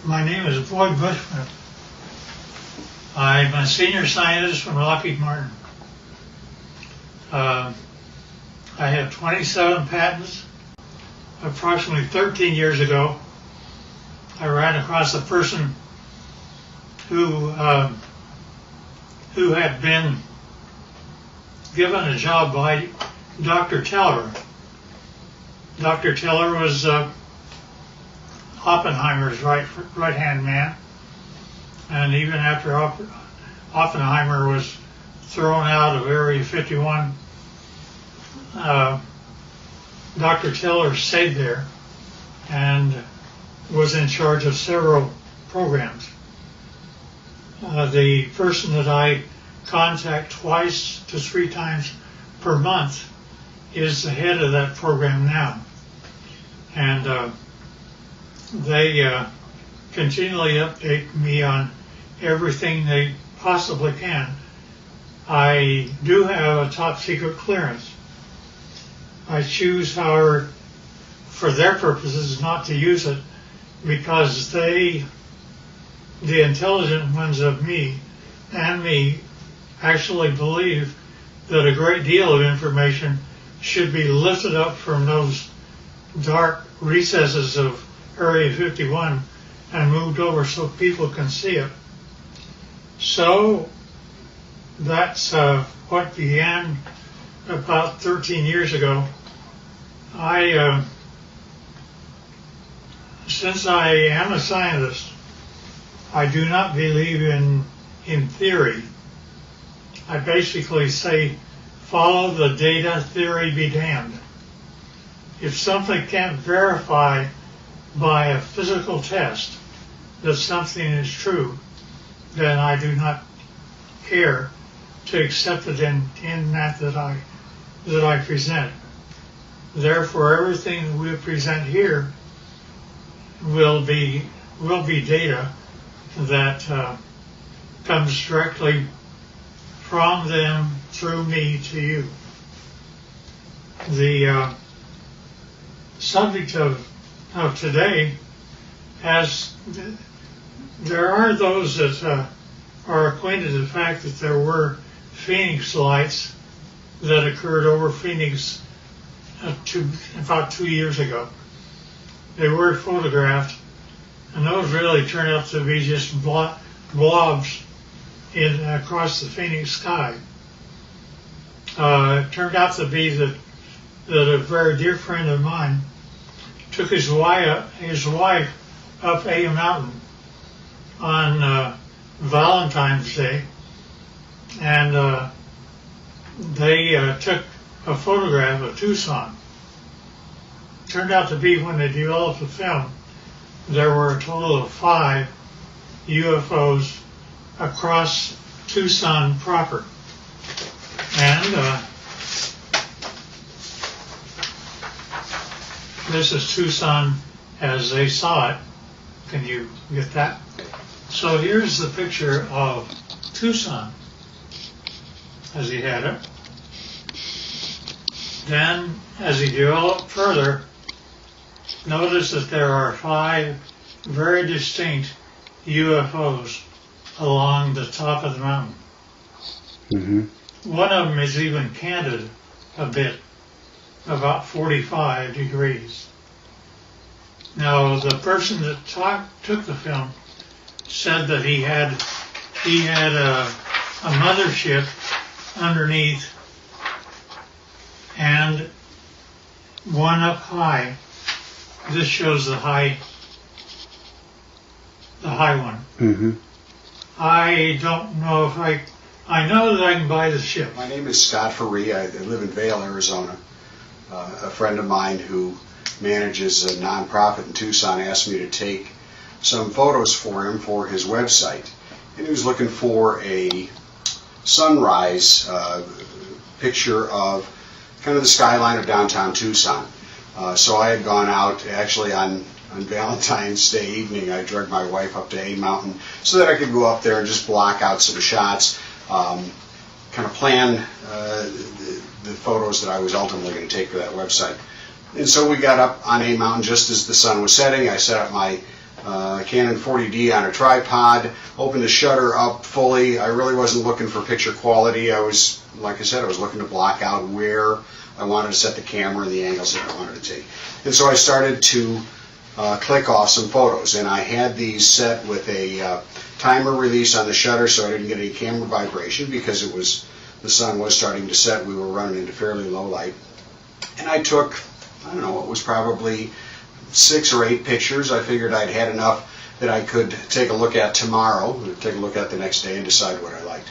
My name is Bushman. I'm a senior scientist from Lockheed Martin. I have 27 patents. Approximately 13 years ago, I ran across a person who had been given a job by Dr. Teller. Dr. Teller was Oppenheimer's right-hand man, and even after Oppenheimer was thrown out of Area 51, Dr. Teller stayed there and was in charge of several programs. The person that I contact twice to 3 times per month is the head of that program now. And they continually update me on everything they possibly can. I do have a top secret clearance. I choose, however, for their purposes, not to use it because the intelligent ones of me and me actually believe that a great deal of information should be lifted up from those dark recesses of Area 51 and moved over so people can see it. So that's what began about 13 years ago. Since I am a scientist, I do not believe in theory. I basically say, follow the data, theory be damned. If something can't verify by a physical test that something is true, then I do not care to accept it in that I present. Therefore, everything that we present here will be data that comes directly from them through me to you. The subject of today there are those that are acquainted with the fact that there were Phoenix lights that occurred over Phoenix about 2 years ago. They were photographed, and those really turned out to be just blobs across the Phoenix sky. It turned out to be that a very dear friend of mine took his wife up a mountain on Valentine's Day, and they took a photograph of Tucson. Turned out to be, when they developed the film, there were a total of 5 UFOs across Tucson proper. And this is Tucson as they saw it. Can you get that? So here's the picture of Tucson as he had it. Then, as he developed further, notice that there are 5 very distinct UFOs along the top of the mountain. Mm-hmm. One of them is even canted a bit, about 45 degrees. Now, the person that took the film said that he had a mothership underneath and one up high. This shows the high one. Mm-hmm. I don't know if I know that I can buy the ship. My name is Scott Faree. I live in Vail, Arizona. A friend of mine who manages a nonprofit in Tucson asked me to take some photos for him for his website. And he was looking for a sunrise picture of kind of the skyline of downtown Tucson. So I had gone out actually on Valentine's Day evening. I dragged my wife up to A Mountain so that I could go up there and just block out some shots, kind of plan the photos that I was ultimately going to take for that website. And so we got up on A Mountain just as the sun was setting. I set up my Canon 40D on a tripod, opened the shutter up fully. I really wasn't looking for picture quality. I was, like I said, I was looking to block out where I wanted to set the camera and the angles that I wanted to take. And so I started to click off some photos, and I had these set with a timer release on the shutter so I didn't get any camera vibration because the sun was starting to set. We were running into fairly low light. And I took, I don't know, it was probably 6 or 8 pictures. I figured I'd had enough that I could take a look at tomorrow, take a look at the next day and decide what I liked.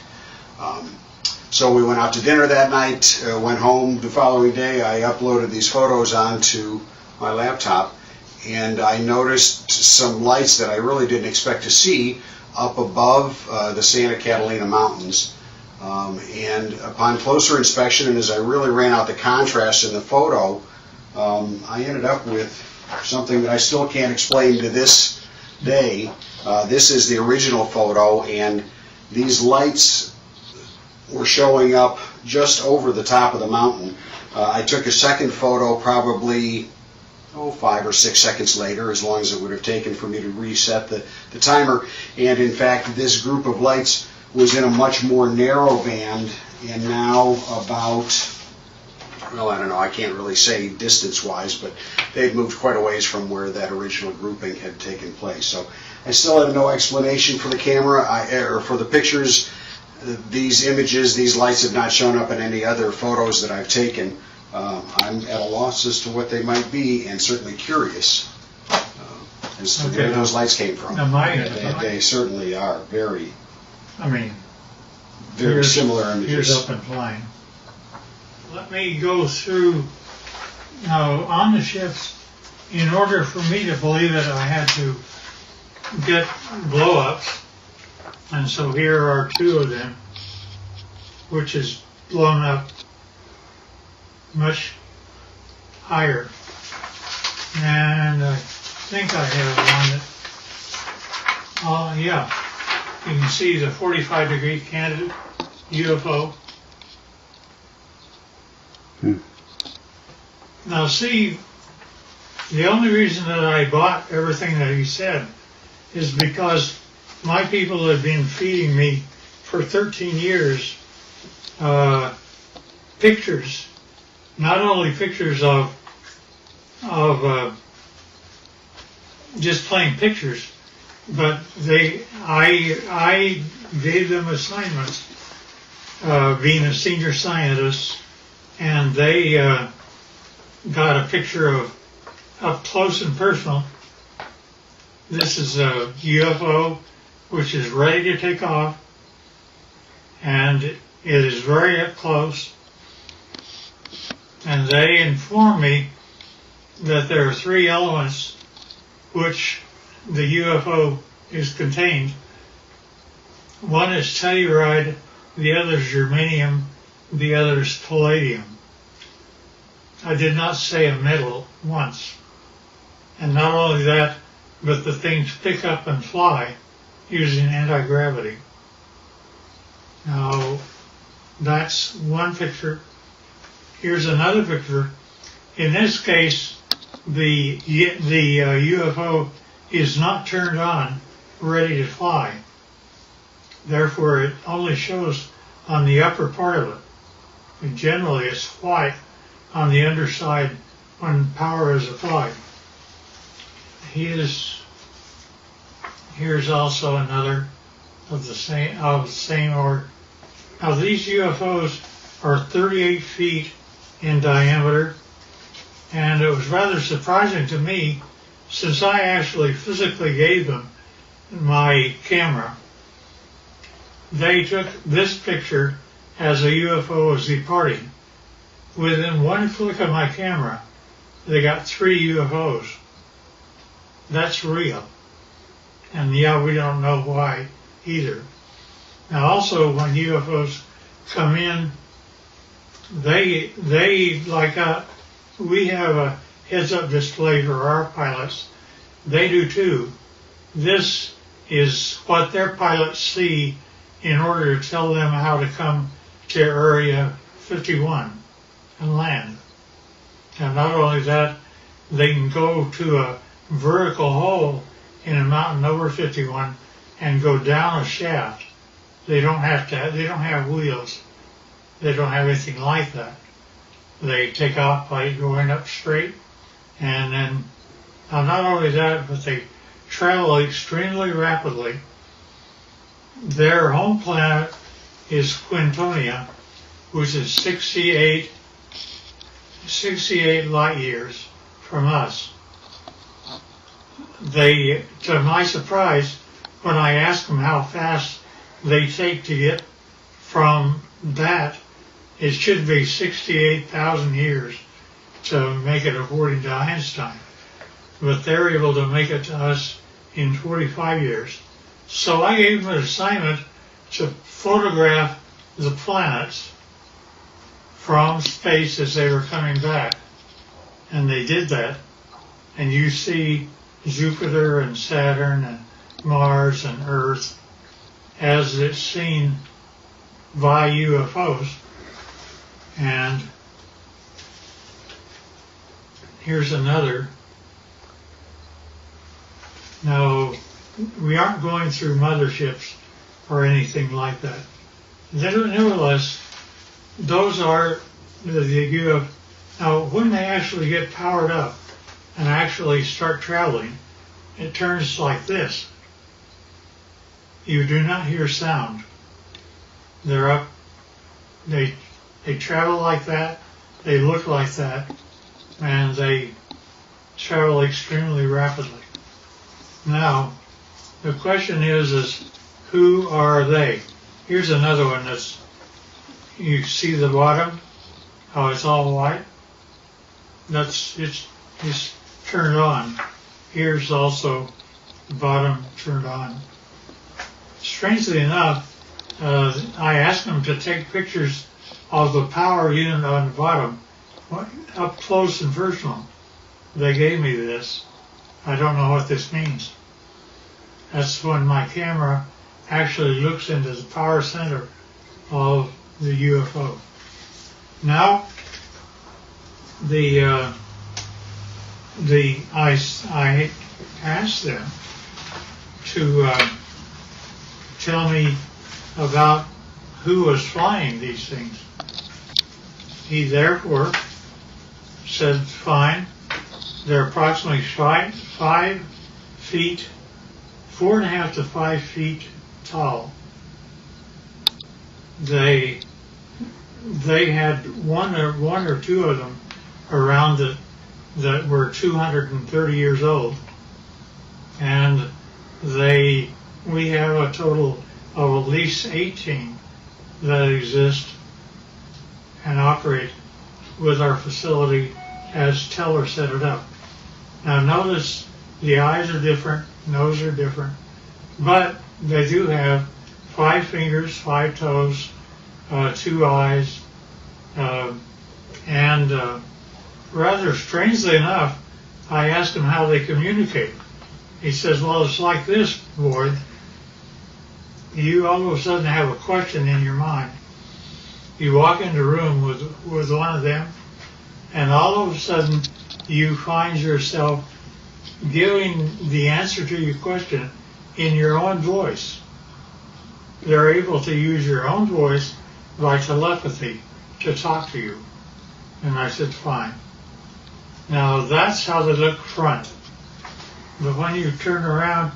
So we went out to dinner that night, went home the following day. I uploaded these photos onto my laptop, and I noticed some lights that I really didn't expect to see up above the Santa Catalina Mountains. And upon closer inspection, and as I really ran out the contrast in the photo, I ended up with something that I still can't explain to this day. This is the original photo, and these lights were showing up just over the top of the mountain. I took a second photo probably 5 or 6 seconds later, as long as it would have taken for me to reset the timer. And in fact, this group of lights was in a much more narrow band, and now about, well, I don't know, I can't really say distance-wise, but they'd moved quite a ways from where that original grouping had taken place. So I still have no explanation for the camera, or for the pictures. These images, these lights have not shown up in any other photos that I've taken. I'm at a loss as to what they might be, and certainly curious as to where those lights came from. They certainly are very similar images. Here's up and flying. Let me go through now on the ships. In order for me to believe it, I had to get blow-ups, and so here are 2 of them, which is blown up much higher. And I think I have one that, yeah, you can see the 45-degree candidate UFO. Now see, the only reason that I bought everything that he said is because my people had been feeding me for 13 years pictures, not only pictures of just plain pictures, but I gave them assignments, being a senior scientist, and they got a picture of up close and personal. This is a UFO which is ready to take off, and it is very up close. And they inform me that there are 3 elements which the UFO is contained. One is telluride, the other is germanium, the other is palladium. I did not say a metal once. And not only that, but the things pick up and fly using anti-gravity. Now, that's one picture. Here's another picture. In this case, the UFO is not turned on, ready to fly. Therefore, it only shows on the upper part of it. And generally, it's white on the underside when power is applied. Here's also another of the same order. Now, these UFOs are 38 feet in diameter, and it was rather surprising to me, since I actually physically gave them my camera. They took this picture as a UFO was departing. Within one click of my camera, they got 3 UFOs. That's real. And yeah, we don't know why either. Now also, when UFOs come in, they like we have a heads-up display for our pilots. They do too. This is what their pilots see in order to tell them how to come to Area 51 and land. And not only that, they can go to a vertical hole in a mountain over 51 and go down a shaft. They don't have wheels. They don't have anything like that. They take off by going up straight, and then not only that, but they travel extremely rapidly. Their home planet is Quintonia, which is 68 light years from us. They, to my surprise, when I asked them how fast they take to get from that, it should be 68,000 years to make it according to Einstein. But they're able to make it to us in 45 years. So I gave them an assignment to photograph the planets from space as they were coming back. And they did that. And you see Jupiter and Saturn and Mars and Earth as it's seen by UFOs. And here's another. Now, we aren't going through motherships or anything like that. Nevertheless, those are the UFOs. Now, when they actually get powered up and actually start traveling, it turns like this. You do not hear sound. They're up. They travel like that. They look like that, and they travel extremely rapidly. Now, the question is who are they? Here's another one that's, you see the bottom, how it's all white? It's turned on. Here's also the bottom turned on. Strangely enough, I asked them to take pictures of the power unit on the bottom, up close and personal. They gave me this. I don't know what this means. That's when my camera actually looks into the power center of the UFO. Now, I asked them to tell me about who was flying these things. He therefore said, fine, they're approximately 5 feet, 4.5 to 5 feet tall. They had one or two of them around it that were 230 years old, and we have a total of at least 18 that exist and operate with our facility as Teller set it up. Now notice the eyes are different, nose are different, but they do have 5 fingers, 5 toes, 2 eyes, and rather strangely enough, I asked him how they communicate. He says, well, it's like this, Ward. You all of a sudden have a question in your mind. You walk into a room with one of them, and all of a sudden you find yourself giving the answer to your question in your own voice. They're able to use your own voice by telepathy to talk to you. And I said, fine. Now that's how they look front. But when you turn around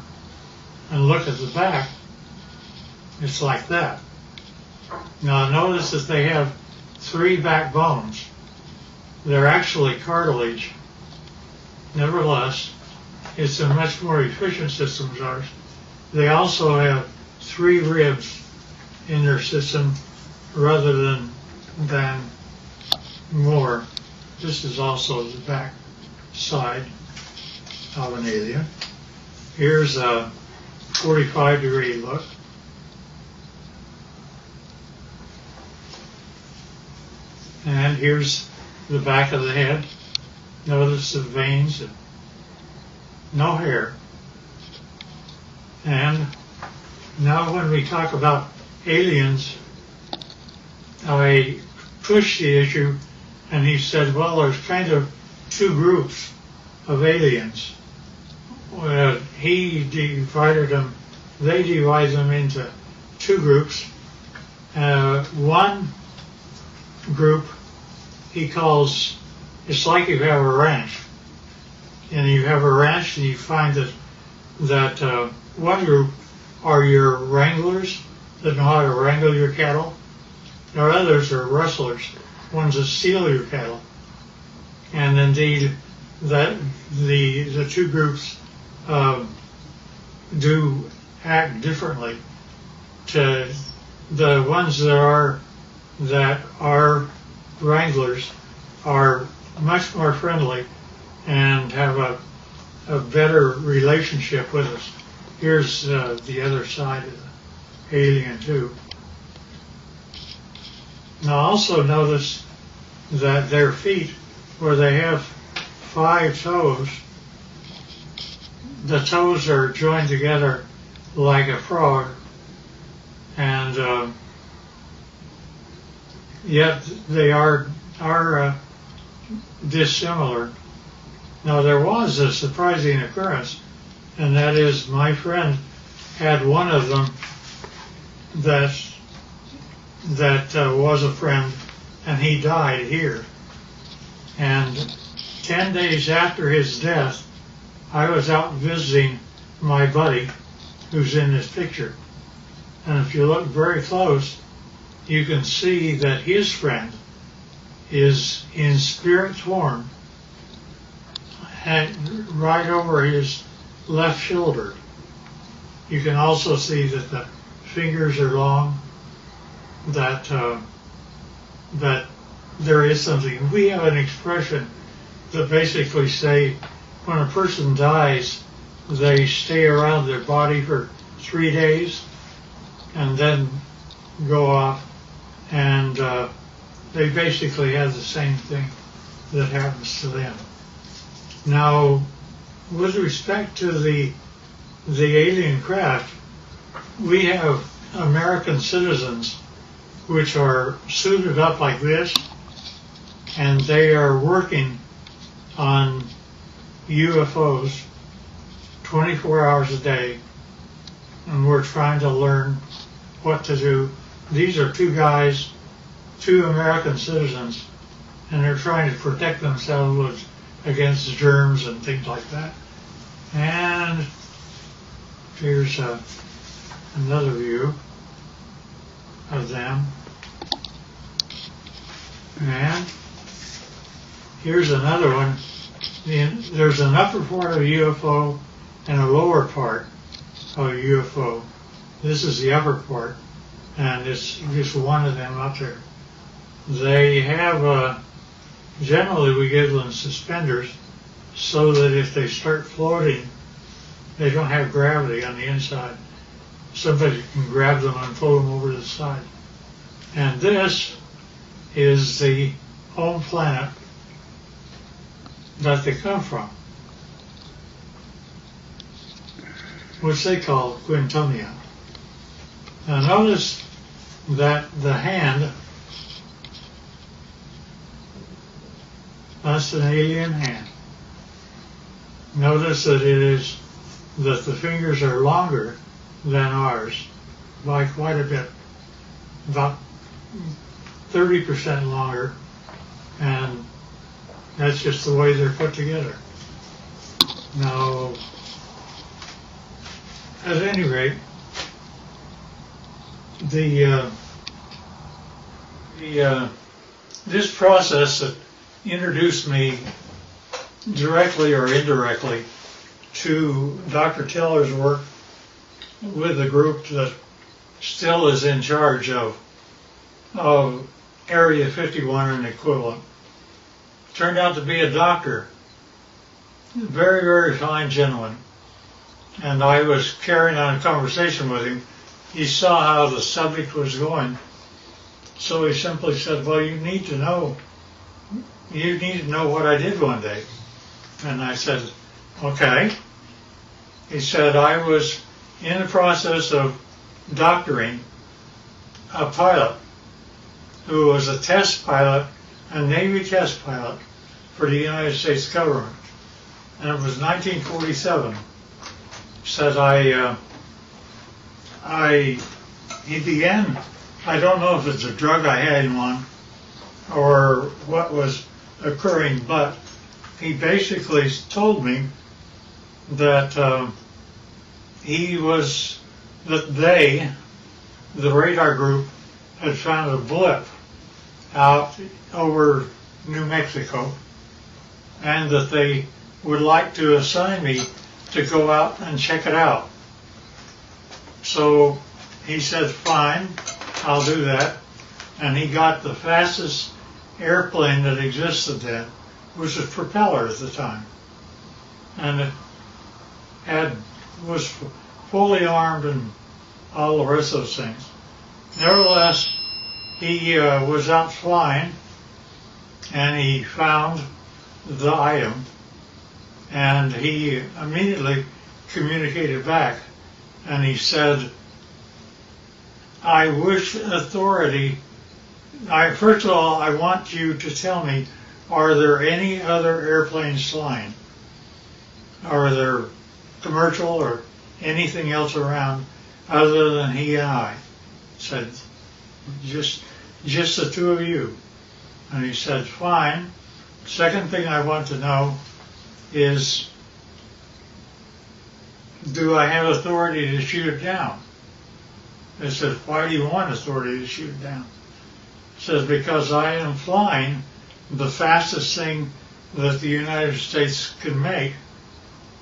and look at the back, it's like that. Now notice that they have 3 backbones. They're actually cartilage. Nevertheless, it's a much more efficient system as ours. They also have 3 ribs in their system rather than more. This is also the back side of an alien. Here's a 45-degree look. And here's the back of the head. Notice the veins, and no hair. And now when we talk about aliens, I pushed the issue, and he said, well, there's kind of 2 groups of aliens. he divided them, they divide them into two groups. One group he calls, it's like you have a ranch. And you have a ranch and you find that one group are your wranglers that know how to wrangle your cattle. There are others are rustlers, ones that steal your cattle. And indeed, that the two groups do act differently. To the ones that are wranglers are much more friendly and have a better relationship with us. Here's the other side of the alien too. Now also notice that their feet, where they have 5 toes, the toes are joined together like a frog, and yet they are dissimilar. Now there was a surprising occurrence, and that is my friend had one of them that was a friend, and he died here. And 10 days after his death, I was out visiting my buddy who's in this picture. And if you look very close, you can see that his friend is in spirit form right over his left shoulder. You can also see that the fingers are long, that there is something. We have an expression that basically say when a person dies, they stay around their body for 3 days and then go off, and they basically have the same thing that happens to them. Now, with respect to the alien craft, we have American citizens which are suited up like this, and they are working on UFOs 24 hours a day, and we're trying to learn what to do. These are 2 guys, 2 American citizens, and they're trying to protect themselves against germs and things like that. And here's another view of them. And here's another one. There's an upper part of a UFO and a lower part of a UFO. This is the upper part, and it's just one of them up there. They have, generally we give them suspenders so that if they start floating, they don't have gravity on the inside. Somebody can grab them and pull them over to the side. And this is the home planet that they come from, which they call Quintonia. Now notice that the hand, that's an alien hand. Notice that that the fingers are longer than ours by quite a bit, about 30% longer, and that's just the way they're put together. Now, at any rate, this process that introduced me directly or indirectly to Dr. Teller's work with the group that still is in charge of Area 51 and equivalent, turned out to be a doctor, very, very fine gentleman. And I was carrying on a conversation with him. He saw how the subject was going, so he simply said, well, you need to know what I did one day. And I said, okay. He said, I was in the process of doctoring a pilot who was a test pilot, a Navy test pilot for the United States government. And it was 1947. said he began, I don't know if it's a drug I had him on or what was occurring, but he basically told me that the radar group, had found a blip out over New Mexico, and that they would like to assign me to go out and check it out. So he said, fine, I'll do that. And he got the fastest airplane that existed then, which was a propeller at the time. And it was fully armed and all the rest of those things. Nevertheless, he was out flying, and he found the item, and he immediately communicated back, and he said, I wish authority, first of all, I want you to tell me, are there any other airplanes flying? Are there commercial or anything else around other than he and I? Said, just the two of you. And he said, fine. Second thing I want to know is, do I have authority to shoot it down? I said, why do you want authority to shoot it down? He says, because I am flying the fastest thing that the United States can make,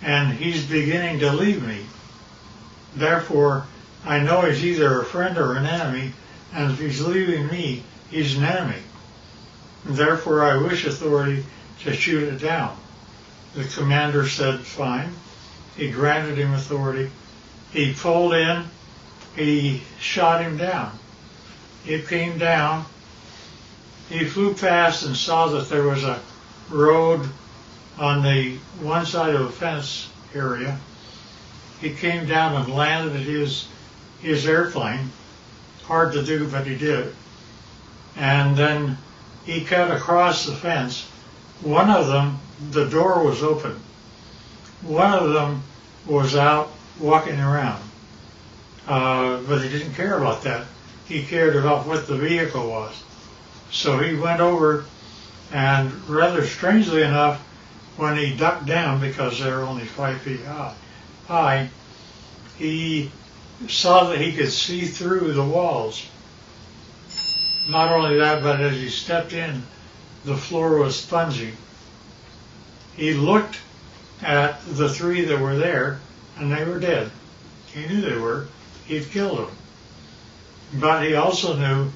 and he's beginning to leave me. Therefore, I know he's either a friend or an enemy, and if he's leaving me, he's an enemy. Therefore, I wish authority to shoot it down. The commander said, fine. He granted him authority. He pulled in. He shot him down. It came down. He flew past and saw that there was a road on the one side of a fence area. He came down and landed his airplane. Hard to do, but he did. And then he cut across the fence. One of them, the door was open. One of them was out walking around. But he didn't care about that. He cared about what the vehicle was. So he went over, and rather strangely enough, when he ducked down, because they were only 5 feet high, he saw that he could see through the walls. Not only that, but as he stepped in, the floor was spongy. He looked at the three that were there, and they were dead. He knew they were. He'd killed them. But he also knew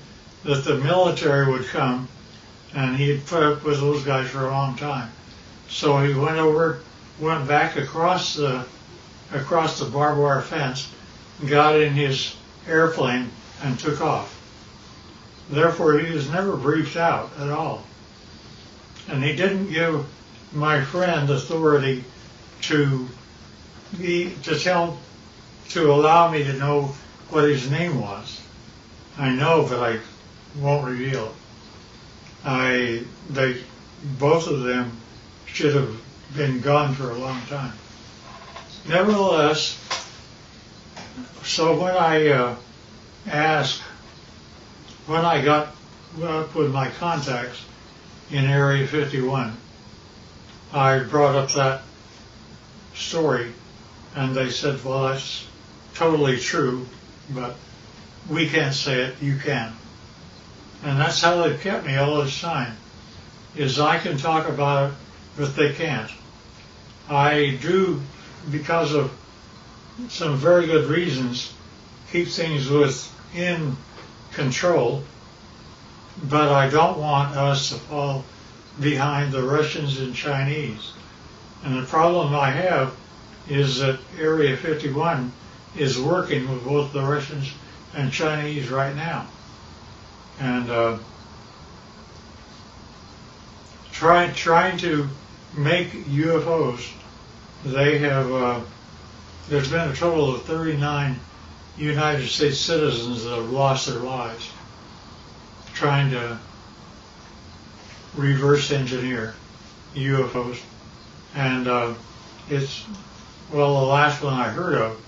that the military would come, and he had put up with those guys for a long time. So he went back across the barbed wire fence, got in his airplane, and took off. Therefore, he was never briefed out at all. And he didn't give my friend authority to allow me to know what his name was. I know, but I won't reveal it. Both of them should have been gone for a long time. Nevertheless, so when I got up with my contacts in Area 51, I brought up that story, and they said, well, that's totally true, but we can't say it, you can. And that's how they've kept me all this time, is I can talk about it, but they can't. I do, because of some very good reasons, keep things within control, but I don't want us to fall behind the Russians and Chinese. And the problem I have is that Area 51 is working with both the Russians and Chinese right now. And trying to make UFOs, they have, there's been a total of 39 United States citizens that have lost their lives trying to reverse engineer UFOs. And it's Well, the last one I heard of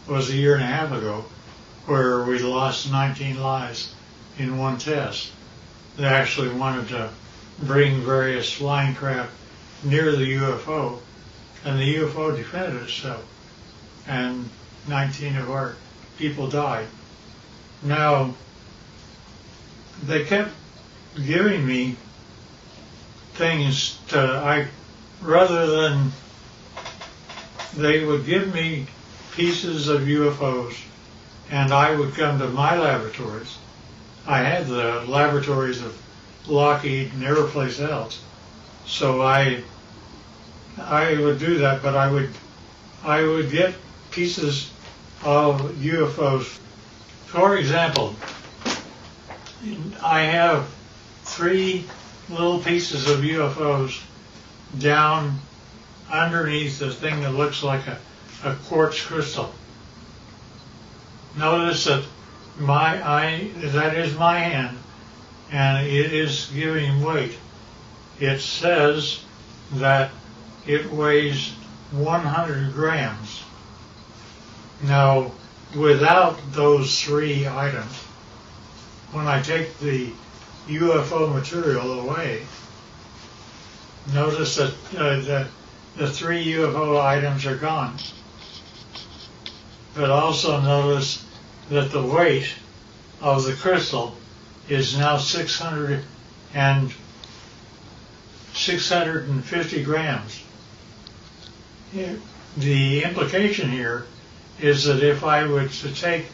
was a year and a half ago, where we lost 19 lives in one test. They actually wanted to bring various flying craft near the UFO, and the UFO defended itself, and 19 of our people died. Now, they kept giving me things rather than, they would give me pieces of UFOs, and I would come to my laboratories. I had the laboratories of Lockheed and every place else, so I would do that, but I would get pieces of UFOs. For example, I have 3 little pieces of UFOs down underneath the thing that looks like a quartz crystal. Notice that that is my hand, and it is giving weight. It says that it weighs 100 grams. Now, without those 3 items, when I take the UFO material away, notice that the 3 UFO items are gone. But also notice that the weight of the crystal is now 650 grams. The implication here is that if I were to take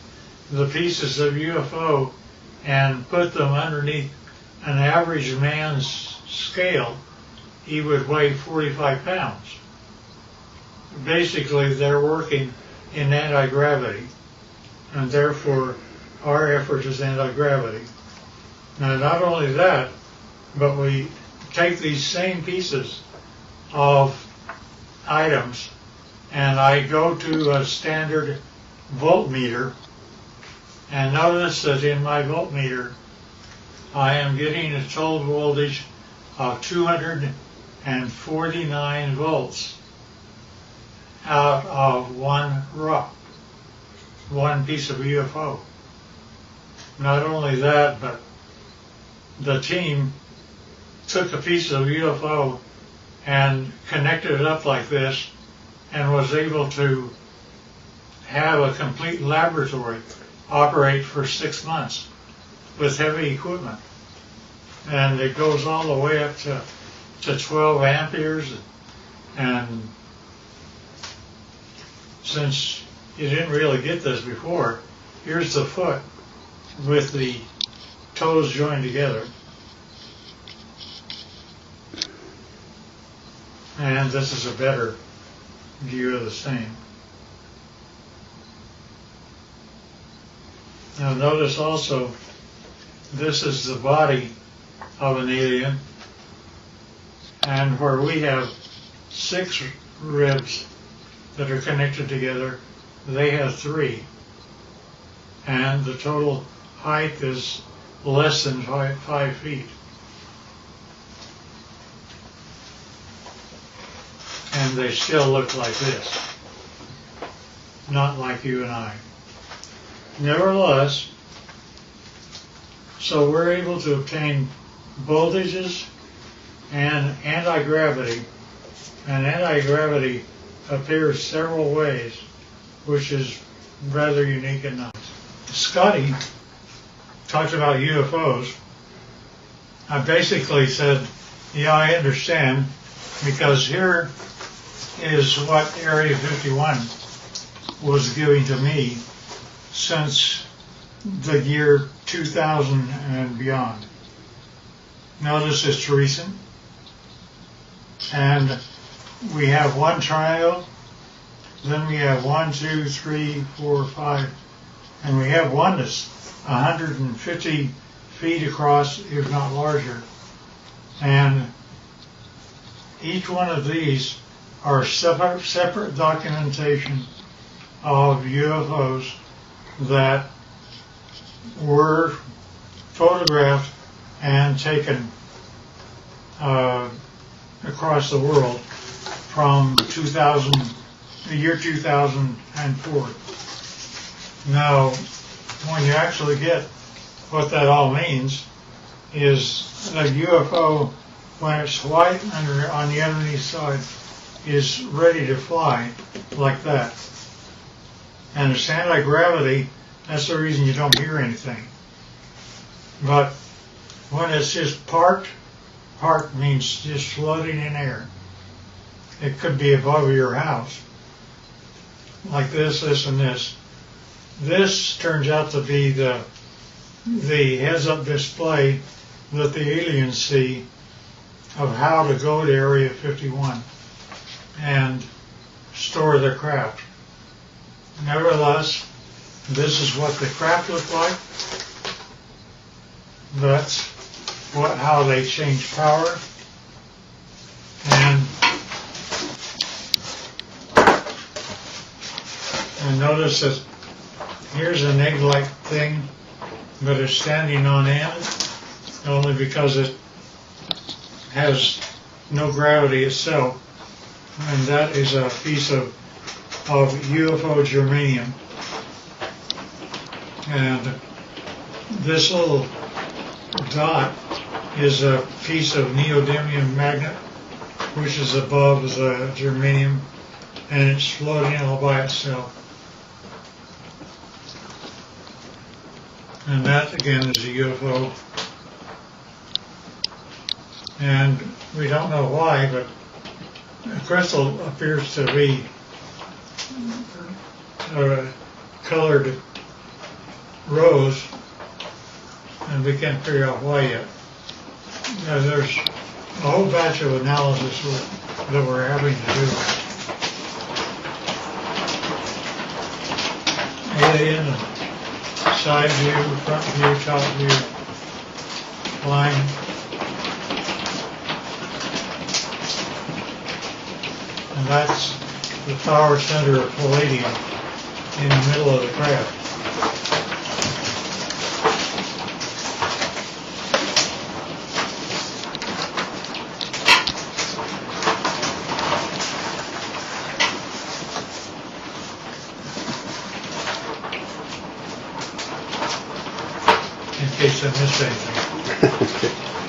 the pieces of UFO and put them underneath an average man's scale, he would weigh 45 pounds. Basically, they're working in anti-gravity, and therefore our effort is anti-gravity. Now, not only that, but we take these same pieces of items, and I go to a standard voltmeter, and notice that in my voltmeter I am getting a total voltage of 249 volts out of one piece of UFO. Not only that, but the team took a piece of UFO and connected it up like this and was able to have a complete laboratory operate for 6 months with heavy equipment. And it goes all the way up to 12 amperes. And since you didn't really get this before, here's the foot with the toes joined together. And this is a better view of the same. Now notice also, this is the body of an alien, and where we have 6 ribs that are connected together, they have 3. And the total height is less than 5 feet. And they still look like this, not like you and I. Nevertheless, so we're able to obtain voltages and anti-gravity, and anti-gravity appears several ways, which is rather unique and nice. Scotty talked about UFOs. I basically said, yeah, I understand, because here is what Area 51 was giving to me since the year 2000 and beyond. Notice it's recent, and we have one triangle, then we have 1, 2, 3, 4, 5, and we have one that's 150 feet across, if not larger. And each one of these are separate documentation of UFOs that were photographed and taken across the world from 2000 the year 2004. Now, when you actually get what that all means, is a UFO, when it's white on the underneath side, is ready to fly like that. And it's anti-gravity, that's the reason you don't hear anything. But when it's just parked means just floating in air. It could be above your house, like this, and this. This turns out to be the heads-up display that the aliens see of how to go to Area 51 and store their craft. Nevertheless, this is what the craft look like. That's how they change power. And notice that here's an egg-like thing, but it's standing on end only because it has no gravity itself. And that is a piece of UFO germanium. And this little dot is a piece of neodymium magnet, which is above the germanium, and it's floating all by itself. And that, again, is a UFO. And we don't know why, but the crystal appears to be colored rose, and we can't figure out why yet. Now, there's a whole batch of analysis that we're having to do. Alien, side view, front view, top view, line. And that's the power center of palladium in the middle of the craft. In case I missed anything.